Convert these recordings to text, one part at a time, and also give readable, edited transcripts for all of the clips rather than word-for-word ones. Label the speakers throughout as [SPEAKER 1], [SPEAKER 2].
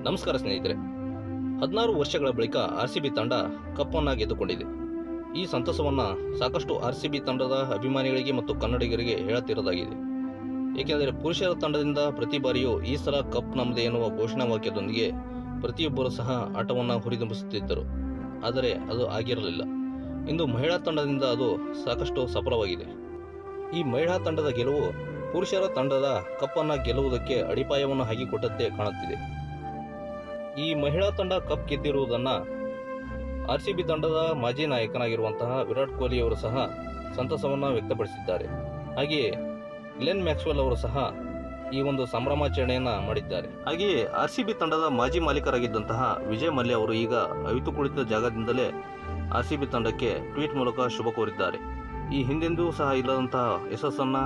[SPEAKER 1] ನಮಸ್ಕಾರ ಸ್ನೇಹಿತರೆ. 16 ವರ್ಷಗಳ ಬಳಿಕ ಆರ್ಸಿಬಿ ತಂಡ ಕಪ್ ಅನ್ನು ಗೆದ್ದುಕೊಂಡಿದೆ. ಈ ಸಂತಸವನ್ನು ಸಾಕಷ್ಟು ಆರ್ಸಿಬಿ ತಂಡದ ಅಭಿಮಾನಿಗಳಿಗೆ ಮತ್ತು ಕನ್ನಡಿಗರಿಗೆ ಹೇಳುತ್ತಿರೋದಾಗಿದೆ. ಏಕೆಂದರೆ ಪುರುಷರ ತಂಡದಿಂದ ಪ್ರತಿ ಬಾರಿಯೂ ಈ ಸಲ ಕಪ್ ನಮ್ಮದೇ ಎನ್ನುವ ಘೋಷಣಾ ವಾಕ್ಯದೊಂದಿಗೆ ಪ್ರತಿಯೊಬ್ಬರೂ ಸಹ ಆಟವನ್ನು ಹುರಿದುಂಬಿಸುತ್ತಿದ್ದರು. ಆದರೆ ಅದು ಆಗಿರಲಿಲ್ಲ. ಇಂದು ಮಹಿಳಾ ತಂಡದಿಂದ ಅದು ಸಾಕಷ್ಟು ಸಫಲವಾಗಿದೆ. ಈ ಮಹಿಳಾ ತಂಡದ ಗೆಲುವು ಪುರುಷರ ತಂಡದ ಕಪ್ಪನ್ನು ಗೆಲ್ಲುವುದಕ್ಕೆ ಅಡಿಪಾಯವನ್ನು ಹಾಕಿಕೊಟ್ಟಂತೆ ಕಾಣುತ್ತಿದೆ. ಈ ಮಹಿಳಾ ತಂಡ ಕಪ್ ಗೆದ್ದಿರುವುದನ್ನು ಆರ್ಸಿಬಿ ತಂಡದ ಮಾಜಿ ನಾಯಕನಾಗಿರುವಂತಹ ವಿರಾಟ್ ಕೊಹ್ಲಿ ಅವರು ಸಹ ಸಂತಸವನ್ನು ವ್ಯಕ್ತಪಡಿಸಿದ್ದಾರೆ. ಹಾಗೆಯೇ ಗ್ಲೆನ್ ಮ್ಯಾಕ್ಸ್ವೆಲ್ ಅವರು ಸಹ ಈ ಒಂದು ಸಂಭ್ರಮಾಚರಣೆಯನ್ನು ಮಾಡಿದ್ದಾರೆ. ಹಾಗೆಯೇ ಆರ್ಸಿಬಿ ತಂಡದ ಮಾಜಿ ಮಾಲೀಕರಾಗಿದ್ದಂತಹ ವಿಜಯ್ ಮಲ್ಯ ಅವರು ಈಗ ಅವಿತು ಕುಳಿತ ಜಾಗದಿಂದಲೇ ಆರ್ಸಿಬಿ ತಂಡಕ್ಕೆ ಟ್ವೀಟ್ ಮೂಲಕ ಶುಭ ಕೋರಿದ್ದಾರೆ. ಈ ಹಿಂದೆಂದೂ ಸಹ ಇಲ್ಲದಂತಹ ಯಶಸ್ಸನ್ನು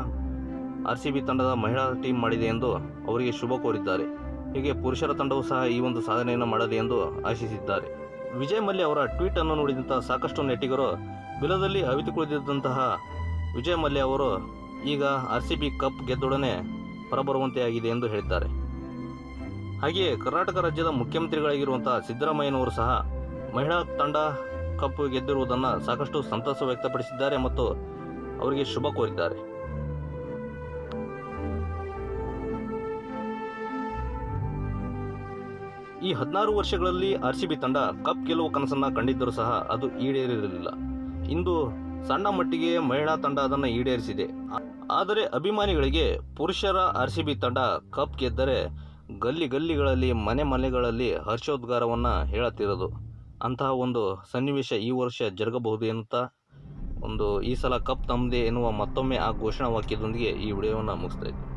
[SPEAKER 1] ಆರ್ಸಿಬಿ ತಂಡದ ಮಹಿಳಾ ಟೀಮ್ ಮಾಡಿದೆ ಎಂದು ಅವರಿಗೆ ಶುಭ ಕೋರಿದ್ದಾರೆ. ಹೀಗೆ ಪುರುಷರ ತಂಡವೂ ಸಹ ಈ ಒಂದು ಸಾಧನೆಯನ್ನು ಮಾಡಲಿ ಎಂದು ಆಶಿಸಿದ್ದಾರೆ. ವಿಜಯ್ ಮಲ್ಯ ಅವರ ಟ್ವೀಟ್ ಅನ್ನು ನೋಡಿದಂತಹ ಸಾಕಷ್ಟು ನೆಟ್ಟಿಗರು ಬಿಲದಲ್ಲಿ ಅವಿತು ಕುಳಿದಿದ್ದಂತಹ ವಿಜಯ್ ಮಲ್ಯ ಅವರು ಈಗ ಆರ್ಸಿಬಿ ಕಪ್ ಗೆದ್ದೊಡನೆ ಹೊರಬರುವಂತೆ ಆಗಿದೆ ಎಂದು ಹೇಳಿದ್ದಾರೆ. ಹಾಗೆಯೇ ಕರ್ನಾಟಕ ರಾಜ್ಯದ ಮುಖ್ಯಮಂತ್ರಿಗಳಾಗಿರುವಂತಹ ಸಿದ್ದರಾಮಯ್ಯನವರು ಸಹ ಮಹಿಳಾ ತಂಡ ಕಪ್ ಗೆದ್ದಿರುವುದನ್ನು ಸಾಕಷ್ಟು ಸಂತಸ ವ್ಯಕ್ತಪಡಿಸಿದ್ದಾರೆ ಮತ್ತು ಅವರಿಗೆ ಶುಭ ಕೋರಿದ್ದಾರೆ. ಈ 16 ವರ್ಷಗಳಲ್ಲಿ ಆರ್ಸಿಬಿ ತಂಡ ಕಪ್ ಗೆಲ್ಲುವ ಕನಸನ್ನು ಕಂಡಿದ್ದರೂ ಸಹ ಅದು ಈಡೇರಿರಲಿಲ್ಲ. ಇಂದು ಸಣ್ಣ ಮಟ್ಟಿಗೆ ಮಹಿಳಾ ತಂಡ ಅದನ್ನು ಈಡೇರಿಸಿದೆ. ಆದರೆ ಅಭಿಮಾನಿಗಳಿಗೆ ಪುರುಷರ ಆರ್ಸಿಬಿ ತಂಡ ಕಪ್ ಗೆದ್ದರೆ ಗಲ್ಲಿಗಳಲ್ಲಿ ಮನೆಗಳಲ್ಲಿ ಹರ್ಷೋದ್ಗಾರವನ್ನು ಹೇಳುತ್ತಿರೋದು. ಅಂತಹ ಒಂದು ಸನ್ನಿವೇಶ ಈ ವರ್ಷ ಜರುಗಬಹುದು ಎನ್ನುತ್ತಾ ಈ ಸಲ ಕಪ್ ನಮ್ಮದೇ ಎನ್ನುವ ಮತ್ತೊಮ್ಮೆ ಆ ಘೋಷಣಾ ವಾಕ್ಯದೊಂದಿಗೆ ಈ ವಿಡಿಯೋವನ್ನು ಮುಗಿಸ್ತಾ ಇದ್ದೀನಿ.